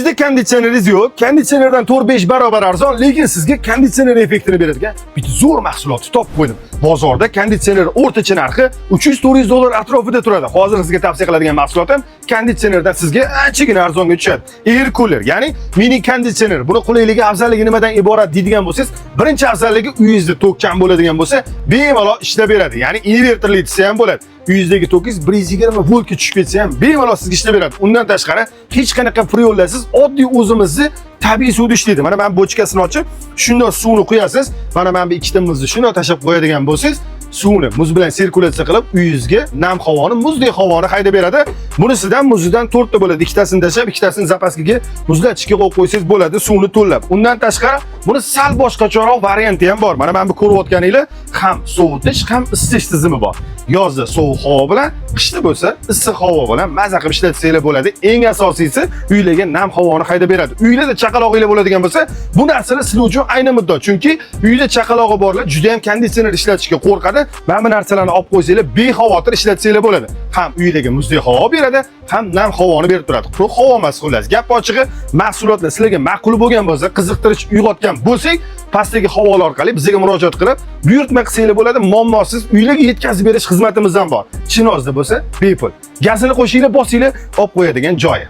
uyingizda konditsioneringiz yo'q, konditsionerdan 4-5 barobar arzon, lekin sizga konditsioner effektini beradigan bitta zo'r mahsulotni topib qo'ydim. Bozorda konditsioner o'rtacha narxi $300-400 atrofida turadi. Hozir sizga tavsiya qiladigan mahsulotim konditsionerdan sizga anchagina arzonga tushadi. Air cooler, ya'ni mini konditsioner. Buni qulayligi, afzalligi nimadan iborat deydigan bo'lsangiz, birinchi afzalligi uyingizda tok kam bo'ladigan bo'lsa, bemalol ishlab beradi. Ya'ni inverterli desa ham bo'ladi. Uyingizdagi tokingiz 120 voltga tushib ketsa ham bemalol sizga ishlab beradi. Undan tashqari hech qanaqa friollarsiz oddiy o'zimizni tabiiy suvda ishlaydi. Mana men bochkasini ochib, shunday suvni quyasiz. Mana men bir ikkita muzni shunday tashab qo'yadigan bo'lsangiz, suvni muz bilan sirkulyatsiya qilib, uyingizga nam havoni, muzdek havoni haydab beradi. Bunisidan muzidan 4 ta bo'ladi. Ikkitasini tashab, ikkitasini zapaskaga muzlatgichga qo'yib qo'ysangiz bo'ladi, suvni to'llab. Undan tashqari buni sal boshqacharoq varianti ham bor. Mana men bu ko'rayotganinglar ham sovutish, ham isitish tizimi bor. Yozda sovuq havo bilan, qishda bo'lsa issiq havo bilan maza qilib ishlatsanglar bo'ladi. Eng asosiysi uylarga nam havoni haydab beradi. Uylarda chaqaloqinglar bo'ladigan bo'lsa, bu narsalar sizlar uchun ayni muddao. Chunki uyda chaqalog'i borlar juda ham konditsioner ishlatishga qo'rqadi. Mana bu narsalarni olib qo'ysanglar, bexavotir ishlatsanglar bo'ladi. Ham uylarga muzdek havo beradi, ham nam havoni berib turadi. Quruq havo emas xullas. Gap ochig'i, mahsulotlar sizlarga ma'qul bo'lgan bo'lsa, qiziqtirish uyg'otgan bo'lsak, pastdagi havola orqali bizga murojaat qilib, buyurtma qilsanglar bo'ladi. Muammosiz uylarga yetkazib berish xizmatimiz ham bor. Chinozda bo'lsa, bepul. Gazini qo'shinglar, bosinglar, olib qo'yadigan joyi.